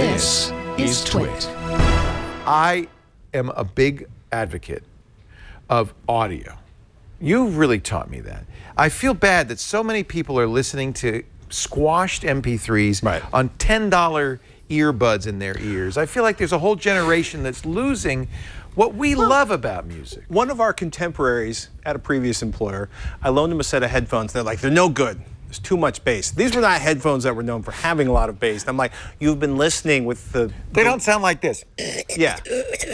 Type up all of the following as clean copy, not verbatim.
This is TWiT. I am a big advocate of audio. You really taught me that. I feel bad that so many people are listening to squashed MP3s on $10 earbuds in their ears. I feel like there's a whole generation that's losing what we love about music. One of our contemporaries at a previous employer, I loaned him a set of headphones. They're like, they're no good. There's too much bass. These were not headphones that were known for having a lot of bass. I'm like, you've been listening with the... They don't sound like this. Yeah.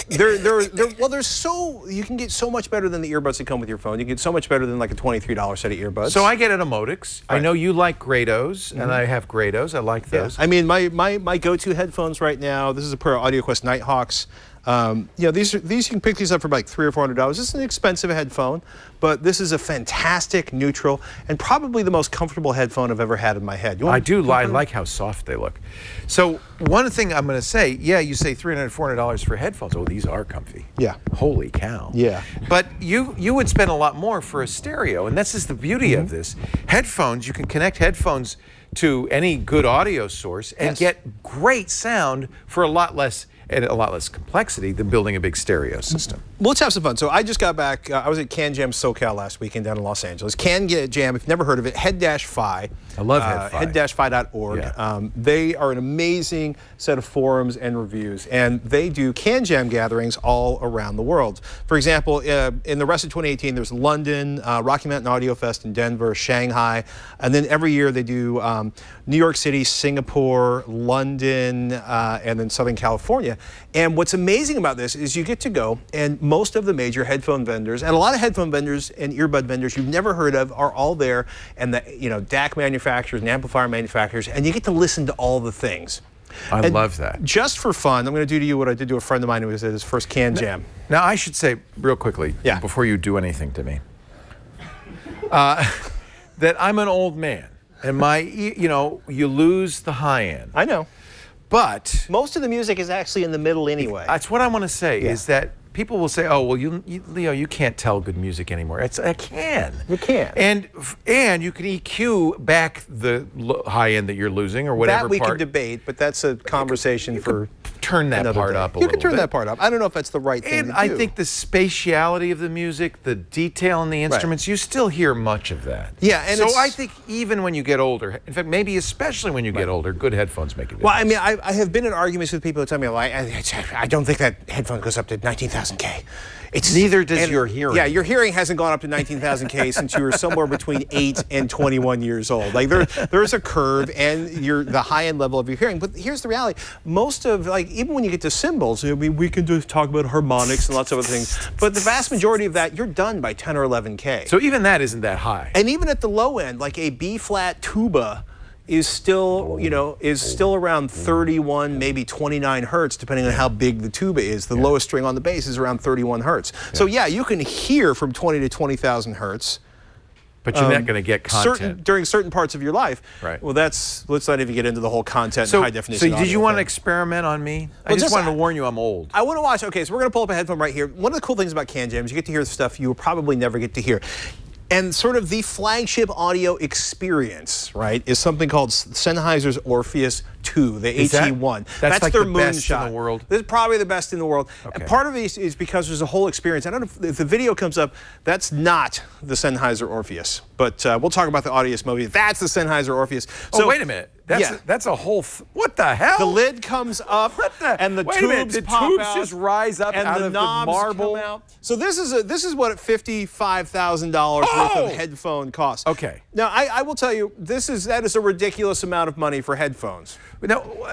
You can get so much better than the earbuds that come with your phone. You can get so much better than like a $23 set of earbuds. So I get at Emotix. Right. I know you like Grados, and I have Grados. I like those. Yeah. I mean, my go-to headphones right now, this is a pair of AudioQuest Nighthawks. You know, these you can pick these up for like $300 or $400. This is an expensive headphone, but this is a fantastic neutral and probably the most comfortable headphone I've ever had in my head. I like how soft they look. So one thing I'm going to say, yeah, you say $300, $400 for headphones. Oh, these are comfy. Yeah. Holy cow. Yeah. But you would spend a lot more for a stereo, and this is the beauty of this. Headphones, you can connect headphones to any good audio source and get great sound for a lot less complexity than building a big stereo system. Well, let's have some fun. So I just got back. I was at CanJam SoCal last weekend down in Los Angeles. CanJam, if you've never heard of it, Head-Fi. I love Head-Fi. Head-Fi.org. Yeah. They are an amazing set of forums and reviews, and they do CanJam gatherings all around the world. For example, in the rest of 2018, there's London, Rocky Mountain Audio Fest in Denver, Shanghai, and then every year they do New York City, Singapore, London, and then Southern California. And what's amazing about this is you get to go, and most of the major headphone vendors, and a lot of headphone vendors and earbud vendors you've never heard of are all there, and the DAC manufacturers and amplifier manufacturers, and you get to listen to all the things. I love that. Just for fun, I'm going to do to you what I did to a friend of mine who was at his first CanJam. Now, I should say real quickly, before you do anything to me, that I'm an old man, and you lose the high end. I know. But most of the music is actually in the middle anyway. That's what I want to say, is that people will say, oh, well, Leo, you can't tell good music anymore. I can. You can. And you can EQ back the high end that you're losing or whatever that we can debate, but that's a conversation for turn that part up a little bit. You can turn that part up. I don't know if that's the right thing to do. I think the spatiality of the music, the detail in the instruments, you still hear much of that. Yeah, and so I think even when you get older, in fact, maybe especially when you get older, good headphones make a difference. Well, I mean, I have been in arguments with people who tell me, like, I don't think that headphone goes up to 19,000K. Neither does your hearing. Yeah, your hearing hasn't gone up to 19,000K since you were somewhere between 8 and 21 years old. Like there's a curve and the high-end level of your hearing. But here's the reality. Most of, like, even when you get to cymbals, I mean, we can just talk about harmonics and lots of other things. But the vast majority of that, you're done by 10 or 11K. So even that isn't that high. And even at the low end, like a B-flat tuba is still, around 31, maybe 29 hertz, depending on how big the tuba is. The lowest string on the bass is around 31 hertz. So yeah, you can hear from 20 to 20,000 hertz. But you're not going to get content. During certain parts of your life. Right. Well, let's not even get into the whole content and high definition. So did you want to experiment on me? I just wanted to warn you I'm old. I want to watch. Okay, so we're going to pull up a headphone right here. One of the cool things about CanJam is you get to hear stuff you will probably never get to hear. And sort of the flagship audio experience, right, is something called Sennheiser's Orpheus 2, the HE1. That's like their the best moonshot in the world? This is probably the best in the world. Okay. And part of it is because there's a whole experience. I don't know if the video comes up, that's not the Sennheiser Orpheus. But we'll talk about the audio movie. That's the Sennheiser Orpheus. So, wait a minute. That's a whole... what the hell? The lid comes up, and the tubes pop out, just rise up and out the of knobs the marble. come out. So this is what $55,000 worth of headphone costs. Okay. Now I will tell you, that is a ridiculous amount of money for headphones. No,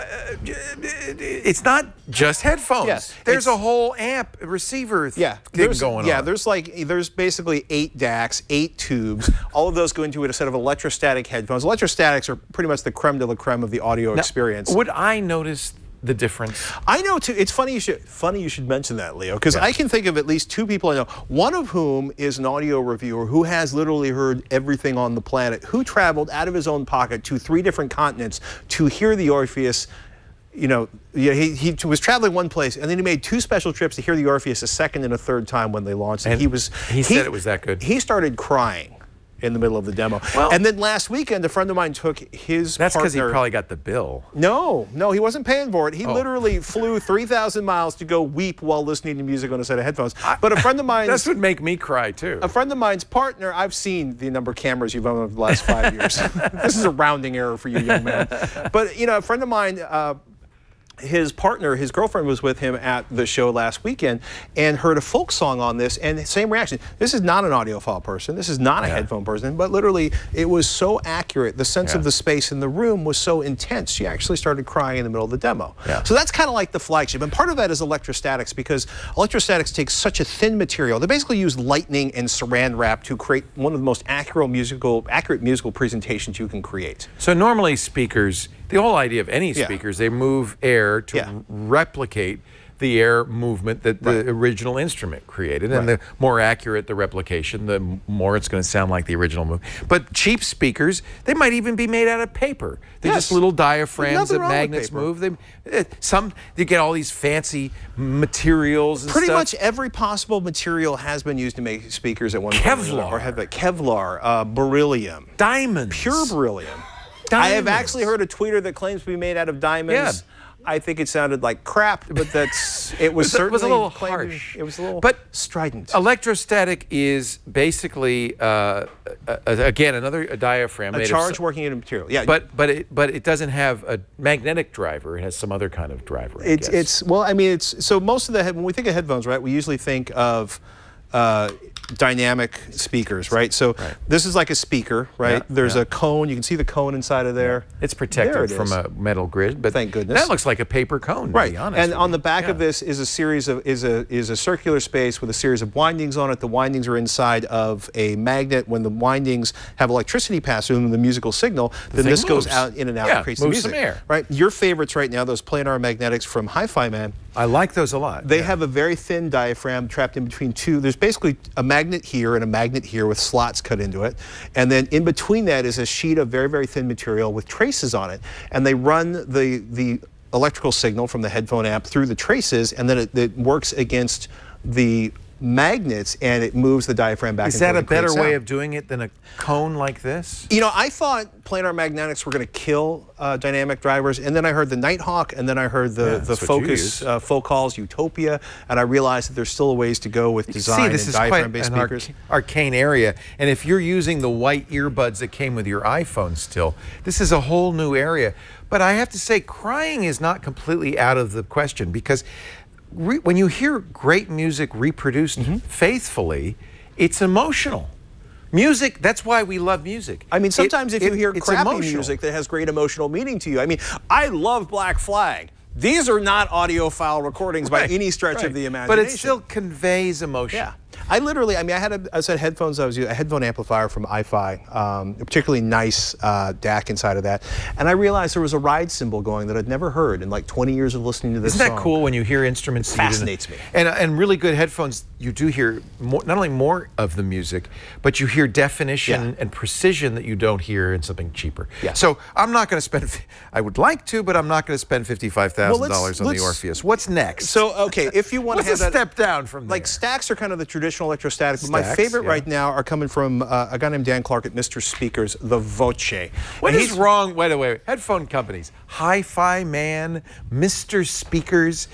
it's not just headphones. Yes, there's a whole amp receiver thing going on. Yeah, there's basically 8 DACs, 8 tubes. All of those go into a set of electrostatic headphones. Electrostatics are pretty much the creme de la creme of the audio experience. Would I notice the difference? I know too. It's funny you should mention that, Leo, because I can think of at least 2 people I know, one of whom is an audio reviewer who has literally heard everything on the planet, who traveled out of his own pocket to 3 different continents to hear the Orpheus. He was traveling one place, and then he made 2 special trips to hear the Orpheus a second and a third time when they launched it. And he said it was that good. He started crying in the middle of the demo. Well, and then last weekend, a friend of mine took his That's because he partner. probably got the bill. No, he wasn't paying for it. He literally flew 3,000 miles to go weep while listening to music on a set of headphones. But a friend of mine... This would make me cry, too. A friend of mine's partner, I've seen the number of cameras you've owned over the last 5 years. This is a rounding error for you, young man. But, you know, a friend of mine... his partner, his girlfriend, was with him at the show last weekend and heard a folk song on this, and same reaction. This is not an audiophile person. This is not a headphone person, but literally it was so accurate. The sense of the space in the room was so intense. She actually started crying in the middle of the demo. So that's kind of like the flagship, and part of that is electrostatics, because electrostatics takes such a thin material. They basically use lightning and saran wrap to create one of the most accurate musical presentations you can create. So normally speakers, the whole idea of any speakers, they move air to replicate the air movement that the original instrument created. And the more accurate the replication, the more it's going to sound like the original movement. But cheap speakers, they might even be made out of paper. They're just little diaphragms that magnets move. You get all these fancy materials and Pretty stuff. much every possible material has been used to make speakers at one point. Kevlar. Kevlar, beryllium. Diamonds. Pure beryllium. Diamonds. I have actually heard a tweeter that claims to be made out of diamonds. I think it sounded like crap, but it was certainly... It was a little harsh. It was a little strident. Electrostatic is basically, again, another diaphragm. A charge working in a material. Yeah. But it doesn't have a magnetic driver. It has some other kind of driver, I guess. Well, I mean, so most of when we think of headphones, right, we usually think of dynamic speakers, right? So this is like a speaker, right? There's a cone. You can see the cone inside of there. It's protected from a metal grid, but thank goodness. That looks like a paper cone, to be honest. And on the back of this is a series of is a circular space with a series of windings on it. The windings are inside of a magnet. When the windings have electricity pass through them, the musical signal, then this goes out in and out and creates the music. Some air. Right? Your favorites right now, those planar magnetics from Hi-Fi Man. I like those a lot. They have a very thin diaphragm trapped in between two. There's basically a magnet here and a magnet here with slots cut into it. And then in between that is a sheet of very, very thin material with traces on it. And they run the electrical signal from the headphone amp through the traces, and then it works against the magnets, and it moves the diaphragm back and forth. Is that a better way of doing it than a cone like this? You know, I thought planar magnetics were going to kill dynamic drivers, and then I heard the Nighthawk, and then I heard the Focus Focal's Utopia, and I realized that there's still ways to go with design and diaphragm-based speakers. Arcane area, and if you're using the white earbuds that came with your iPhone still, this is a whole new area. But I have to say, crying is not completely out of the question, because when you hear great music reproduced faithfully, it's emotional. Music, that's why we love music. I mean, sometimes if you hear crappy music that has great emotional meaning to you, I mean, I love Black Flag. These are not audiophile recordings by any stretch of the imagination. But it still conveys emotion. Yeah. I literally, I mean, I had a set of headphones. I was using a headphone amplifier from iFi, a particularly nice DAC inside of that. And I realized there was a ride cymbal going that I'd never heard in like 20 years of listening to this song. Isn't that cool when you hear instruments? Fascinates me. And really good headphones, you do hear not only more of the music, but you hear definition and precision that you don't hear in something cheaper. So I'm not going to spend, I would like to, but I'm not going to spend $55,000 on the Orpheus. What's next? So, okay, if you want to have a step down from there? Like stacks are kind of the traditional electrostatic, but my favorite right now are coming from a guy named Dan Clark at Mr. Speakers, the Voce. What is wrong? Wait. Headphone companies, Hi-Fi Man, Mr. Speakers.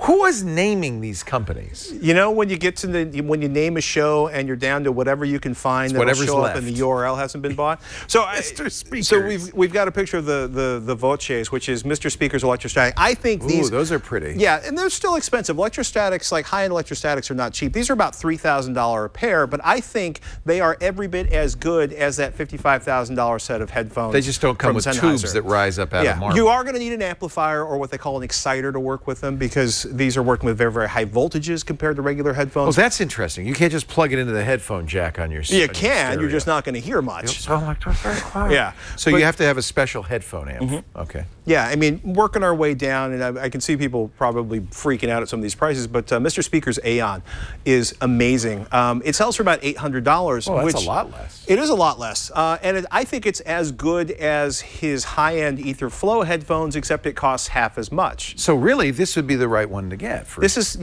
Who was naming these companies? You know, when you get to when you name a show and you're down to whatever you can find that'll show up and the URL hasn't been bought. So, Mr. Speakers. So we've got a picture of the Voces, which is Mr. Speakers electrostatic. I think those are pretty. Yeah, and they're still expensive. Electrostatics, like high-end electrostatics, are not cheap. These are about $3,000 a pair, but I think they are every bit as good as that $55,000 set of headphones. They just don't come with tubes that rise up out of marble. You are going to need an amplifier or what they call an exciter to work with them, because these are working with very, very high voltages compared to regular headphones. Well, that's interesting. You can't just plug it into the headphone jack on your You can. You're just not going to hear much. Sound like very quiet. Yeah. So you have to have a special headphone amp. Okay. Yeah, I mean, working our way down, and I can see people probably freaking out at some of these prices, but Mr. Speakers Aeon is amazing. amazing. It sells for about $800. Oh, that's which a lot less. It is a lot less. And I think it's as good as his high-end EtherFlow headphones, except it costs half as much. So really, this would be the right one to get. This is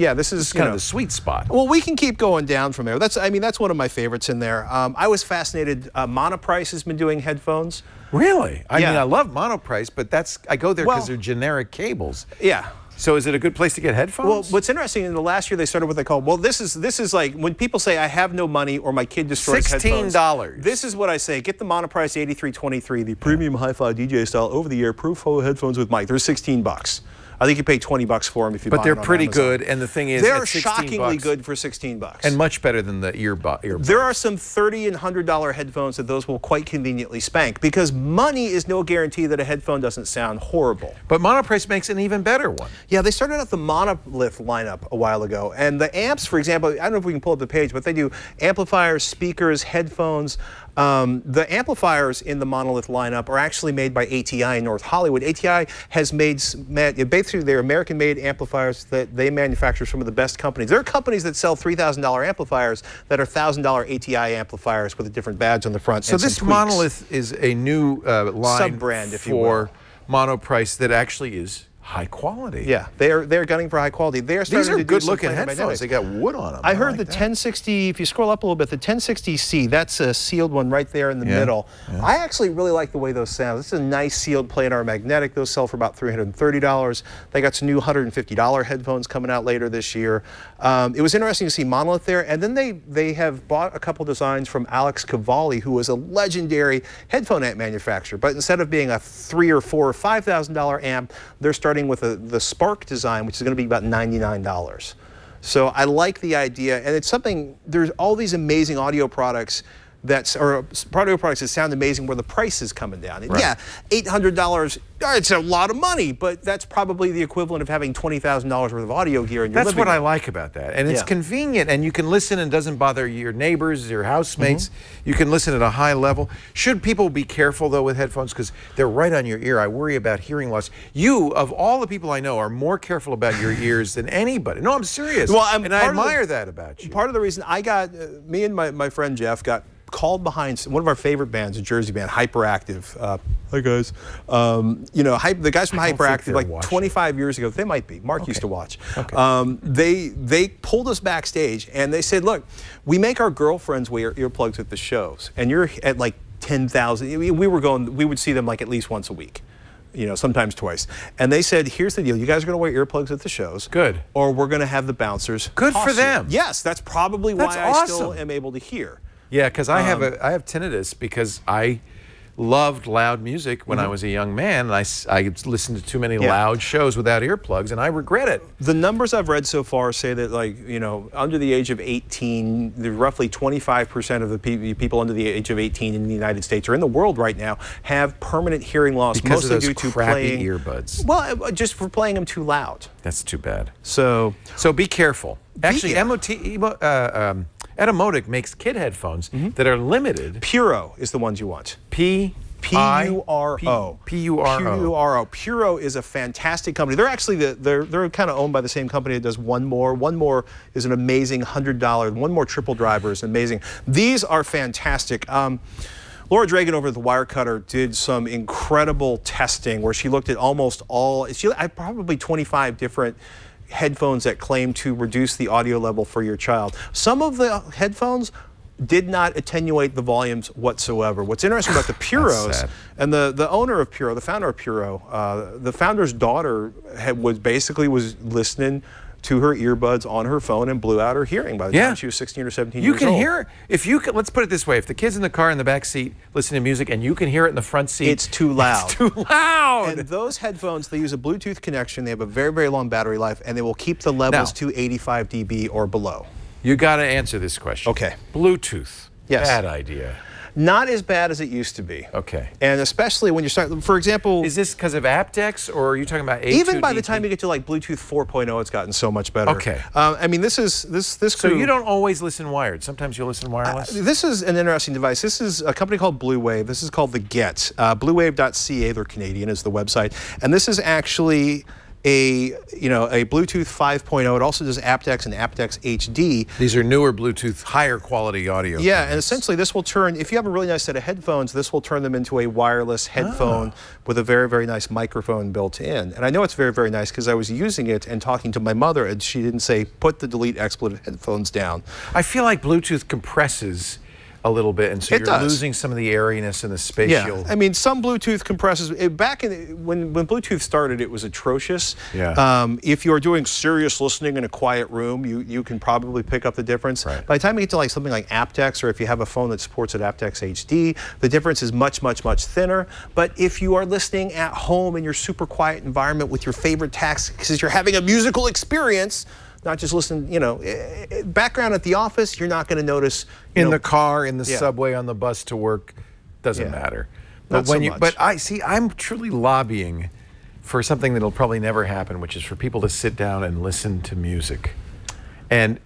kind of the sweet spot. Well, we can keep going down from there. That's one of my favorites in there. I was fascinated. Monoprice has been doing headphones. Really? I mean, I love Monoprice, but I go there because they're generic cables. Yeah. So is it a good place to get headphones? Well, what's interesting, in the last year they started what they call, this is like when people say I have no money or my kid destroys headphones. $16. This is what I say. Get the Monoprice 8323, the premium hi-fi DJ style over-the-air Pro headphones with mic. They're $16. I think you pay $20 for them if you buy them on But they're pretty Amazon. good, and the thing is, they're at $16 shockingly good for $16. And much better than the earbuds. There are some $30 and $100 headphones that those will quite conveniently spank, because money is no guarantee that a headphone doesn't sound horrible. But Monoprice makes an even better one. Yeah, they started out the Monolith lineup a while ago, and the amps, for example, I don't know if we can pull up the page, but they do amplifiers, speakers, headphones. The amplifiers in the Monolith lineup are actually made by ATI in North Hollywood. ATI has basically they're American-made amplifiers that they manufacture some of the best companies. There are companies that sell $3,000 amplifiers that are $1,000 ATI amplifiers with a different badge on the front. So this Monolith is a new line sub-brand, if you will, for Monoprice that actually is high quality. Yeah, they're gunning for high quality. These are good-looking headphones. They got wood on them. I heard the 1060. If you scroll up a little bit, the 1060C. That's a sealed one right there in the middle. Yeah. I actually really like the way those sound. This is a nice sealed planar magnetic. Those sell for about $330. They got some new $150 headphones coming out later this year. It was interesting to see Monolith there, and then they have bought a couple designs from Alex Cavalli, who was a legendary headphone amp manufacturer. But instead of being a $3,000 or $4,000 or $5,000 amp, they're starting with the Spark design, which is going to be about $99. So I like the idea, and it's something, there's all these amazing audio products that sound amazing where the price is coming down. And yeah, $800, it's a lot of money, but that's probably the equivalent of having $20,000 worth of audio gear in your living room. That's what I like about that. And it's convenient, and you can listen and it doesn't bother your neighbors, your housemates. You can listen at a high level. Should people be careful, though, with headphones? Because they're right on your ear. I worry about hearing loss. You, of all the people I know, are more careful about your ears than anybody. No, I'm serious. Well, and I admire that about you. Part of the reason I got, me and my friend Jeff got called behind one of our favorite bands, a Jersey band, Hyperactive. Hi guys. You know, the guys from Hyperactive, like 25 years ago, they might be. Mark used to watch. Okay. They pulled us backstage and they said, look, we make our girlfriends wear earplugs at the shows, and you're at like 10,000. We would see them like at least once a week. You know, sometimes twice. And they said, here's the deal. You guys are going to wear earplugs at the shows. Good. Or we're going to have the bouncers. Good for them. Yes, that's probably why I still am able to hear. Yeah, because I have tinnitus because I loved loud music when I was a young man, and I listened to too many loud shows without earplugs, and I regret it. The numbers I've read so far say that, like, you know, under the age of 18, roughly 25% of the people under the age of 18 in the United States or in the world right now have permanent hearing loss, because mostly of those due to crappy playing earbuds. Well, just for playing them too loud. That's too bad. So be careful. Actually, Etymotic makes kid headphones that are limited. Puro is the ones you want. P-U-R-O. P-U-R-O. Puro is a fantastic company. They're actually they're kind of owned by the same company that does One More. One More is an amazing $100. One More triple driver is amazing. These are fantastic. Laura Dragan over at the Wirecutter did some incredible testing where she looked at almost all, probably 25 different headphones that claim to reduce the audio level for your child. Some of the headphones did not attenuate the volumes whatsoever. What's interesting about the Puros, and the owner of Puro, the founder of Puro, the founder's daughter was listening to her earbuds on her phone and blew out her hearing by the time she was 16 or 17 years old. You can hear it. If you can, let's put it this way. If the kid's in the car in the back seat listening to music and you can hear it in the front seat. It's too loud. It's too loud. And those headphones, they use a Bluetooth connection. They have a very, very long battery life, and they will keep the levels to 85 dB or below. You got to answer this question. Okay. Bluetooth. Yes. Bad idea. Not as bad as it used to be. Okay. And especially when you start, for example... Is this because of aptX, or are you talking about A2DP? Even by the time you get to like Bluetooth 4.0, it's gotten so much better. Okay. I mean, this So you don't always listen wired. Sometimes you'll listen wireless? This is an interesting device. This is a company called Blue Wave. This is called the Get. Bluewave.ca, they're Canadian, is the website. And this is actually a Bluetooth 5.0. It also does aptX and aptX HD. These are newer Bluetooth, higher quality audio. Yeah, and essentially this will turn, if you have a really nice set of headphones, this will turn them into a wireless headphone with a very, very nice microphone built in. And I know it's very, very nice because I was using it and talking to my mother, and she didn't say, put the delete expletive headphones down. I feel like Bluetooth compresses a little bit, and so you're losing some of the airiness and the spatial. Yeah, I mean, some Bluetooth compresses. Back in when Bluetooth started, it was atrocious. Yeah. If you're doing serious listening in a quiet room, you can probably pick up the difference. Right. By the time you get to like something like aptX, or if you have a phone that supports it, aptX HD, the difference is much, much, much thinner. But if you are listening at home in your super quiet environment with your favorite tracks, because you're having a musical experience, not just listen, background at the office, you're not going to notice. In the car, in the subway, on the bus to work, doesn't matter. But I'm truly lobbying for something that'll probably never happen, which is for people to sit down and listen to music. And,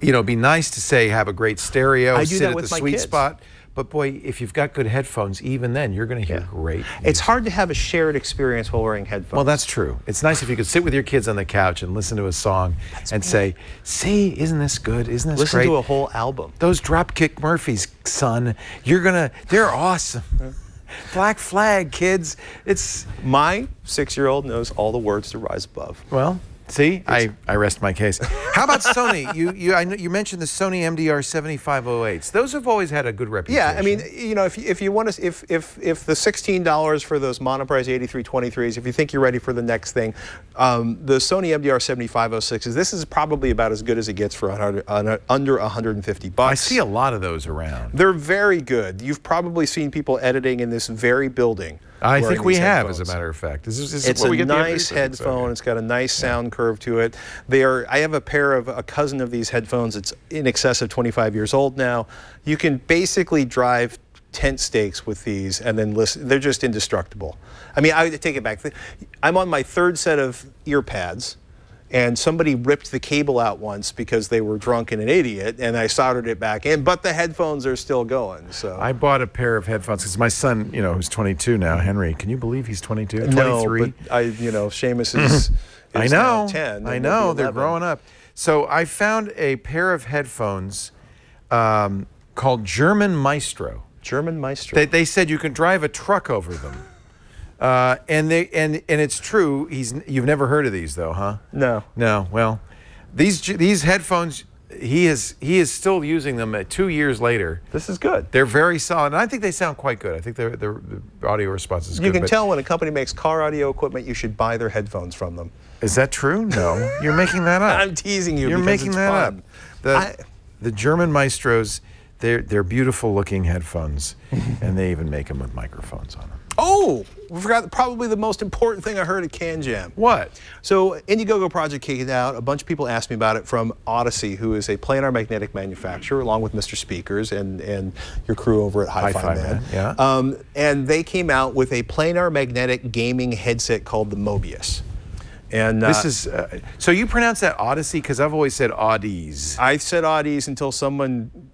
it'd be nice to say, have a great stereo, sit at the sweet spot. But boy, if you've got good headphones, even then, you're going to hear great music. It's hard to have a shared experience while wearing headphones. Well, that's true. It's nice if you could sit with your kids on the couch and listen to a song and say, see, isn't this good? Isn't this great? Listen to a whole album. Those Dropkick Murphys, son, they're awesome. Black Flag, kids. It's my 6-year-old knows all the words to Rise Above. Well, see, I rest my case. How about Sony? I know you mentioned the Sony MDR 7508s. Those have always had a good reputation. Yeah, I mean, if you want to, if the $16 for those monoprice 8323s, if you think you're ready for the next thing, the Sony MDR 7506s. This is probably about as good as it gets for under 150 bucks. I see a lot of those around. They're very good. You've probably seen people editing in this very building. I think we have, as a matter of fact. It's a nice headphone. It's got a nice sound curve to it. I have a cousin of these headphones. It's in excess of 25 years old now. You can basically drive tent stakes with these and then listen. They're just indestructible. I mean, I take it back. I'm on my 3rd set of ear pads, and somebody ripped the cable out once because they were drunk and an idiot, and I soldered it back in, but the headphones are still going. So I bought a pair of headphones because my son, who's 22 now, Henry, can you believe he's 22? No, 23? But Seamus is I know, now 10. I know, they're growing up. So I found a pair of headphones called German Maestro. German Maestro. They said you can drive a truck over them. And it's true. You've never heard of these though, huh? No. No. Well, these headphones, he is still using them 2 years later. This is good. They're very solid, and I think they sound quite good. I think the audio response is good. You can tell when a company makes car audio equipment, you should buy their headphones from them. Is that true? No, you're making that up. I'm teasing you. You're making that fun. up. The German Maestros, they're beautiful looking headphones, and they even make them with microphones on them. Oh, we forgot probably the most important thing I heard at CanJam. What? So Indiegogo project came out. A bunch of people asked me about it from Odyssey, who is a planar magnetic manufacturer, along with Mr. Speakers and your crew over at Hi-Fi Man. Yeah. And they came out with a planar magnetic gaming headset called the Mobius. And this is so you pronounce that Odyssey, because I've always said Oddies. I said Oddies until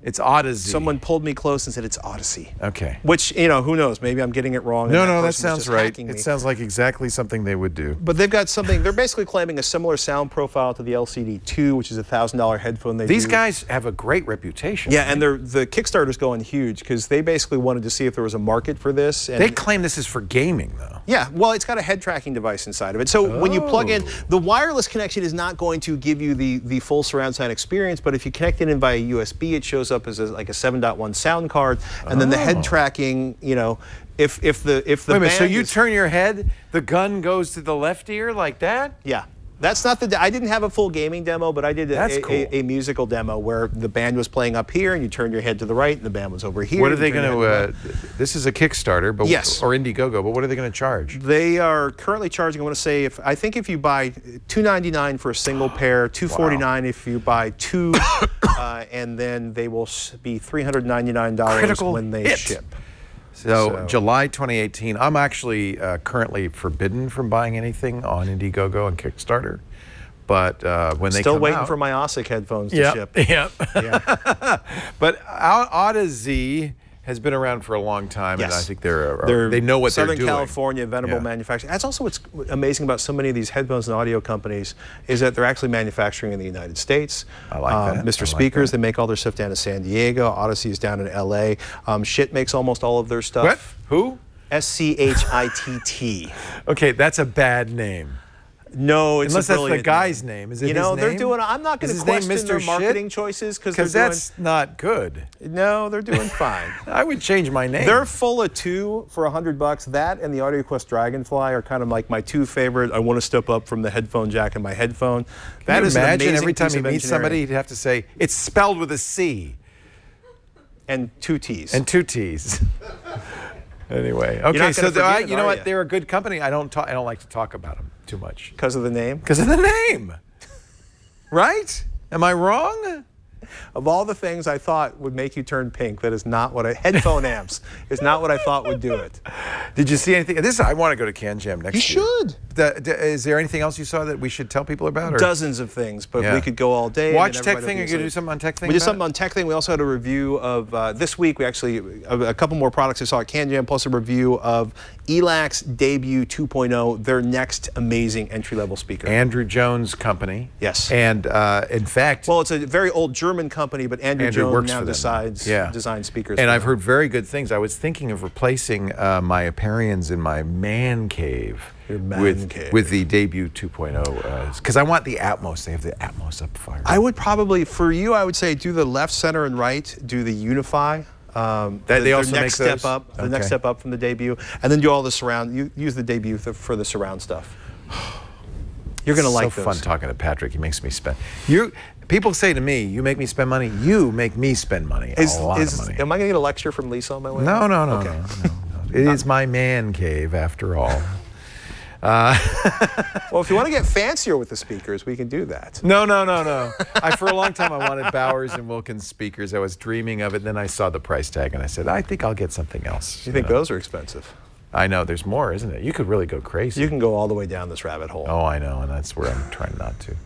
it's Odyssey. Someone pulled me close and said it's Odyssey. Okay. Which, who knows? Maybe I'm getting it wrong. No, that sounds right. It sounds like exactly something they would do. But they've got something. They're basically claiming a similar sound profile to the LCD2, which is a $1,000 headphone. These guys have a great reputation. Yeah, and the Kickstarter's going huge because they basically wanted to see if there was a market for this. And they claim this is for gaming, though. Yeah, well, it's got a head tracking device inside of it. So when you plug in, the wireless connection is not going to give you the full surround sound experience, but if you connect it in via USB, it shows up as like a 7.1 sound card, and then the head tracking, if the Wait a minute, so you turn your head, the gun goes to the left ear like that? Yeah. That's not I didn't have a full gaming demo, but I did a musical demo where the band was playing up here, and you turn your head to the right, and the band was over here. What are they going to? This is a Kickstarter, but yes, or Indiegogo. But what are they going to charge? They are currently charging. I want to say, I think if you buy $299 for a single pair, $249 if you buy two, and then they will be $399 when they ship. So July 2018, I'm actually currently forbidden from buying anything on Indiegogo and Kickstarter. But when they come out... Still waiting for my OSIC headphones to ship. Yep. Yeah. But Odyssey has been around for a long time, Yes. and I think they know what they're doing. Southern California, Venable manufacturing. That's also what's amazing about so many of these headphones and audio companies is that they're actually manufacturing in the United States. I like that. Mr. Speakers, they make all their stuff down in San Diego. Odyssey is down in LA. Shit makes almost all of their stuff. What? Who? SCHITT. Okay, that's a bad name. No, it's unless a that's the guy's name. name. Is it You know, his they're name? doing. I'm not going to question their marketing choices because that's not good. No, they're doing fine. I would change my name. They're full of two for $100. That and the AudioQuest Dragonfly are kind of like my two favorite. I want to step up from the headphone jack in my headphone. Can you is an imagine amazing every time piece you of meet engineering. somebody, you'd have to say it's spelled with a C and two T's. and two T's. Anyway, okay. So you know what? They're a good company. I don't like to talk about them too much Because of the name? because of the name. Right? Am I wrong? Of all the things I thought would make you turn pink, that is not what headphone amps is not what I thought would do it. Did you see anything? I want to go to CanJam next year. You should. Is there anything else you saw that we should tell people about? Or? Dozens of things, but we could go all day. Watch Tech Thing. Are you going to do something on Tech Thing? We did something on Tech Thing. We also had a review of, this week, we actually, a couple more products I saw at CanJam, plus a review of ELAC's Debut 2.0, their next amazing entry-level speaker. Andrew Jones' company. Yes. And in fact... Well, it's a very old German company, but Andrew Jones now designs speakers. And I've heard very good things. I was thinking of replacing my Aparians in my man cave. With the Debut 2.0, because I want the Atmos. They have the Atmos up fire. I would probably, for you, I would say do the left, center, and right. Do the Unify. They also next make step up. The next step up from the Debut, and then do all the surround. You use the Debut for the surround stuff. You're gonna like those. So fun talking to Patrick. He makes me spend. People say to me, "You make me spend money." You make me spend money. A lot of money. Am I gonna get a lecture from Lisa on my way? No. Okay. No. It is my man cave, after all. Well, if you want to get fancier with the speakers, we can do that. No. For a long time, I wanted Bowers and Wilkins speakers. I was dreaming of it. Then I saw the price tag, and I said, I think I'll get something else. You think those are expensive? I know. There's more, isn't it? You could really go crazy. You can go all the way down this rabbit hole. Oh, I know, and that's where I'm trying not to.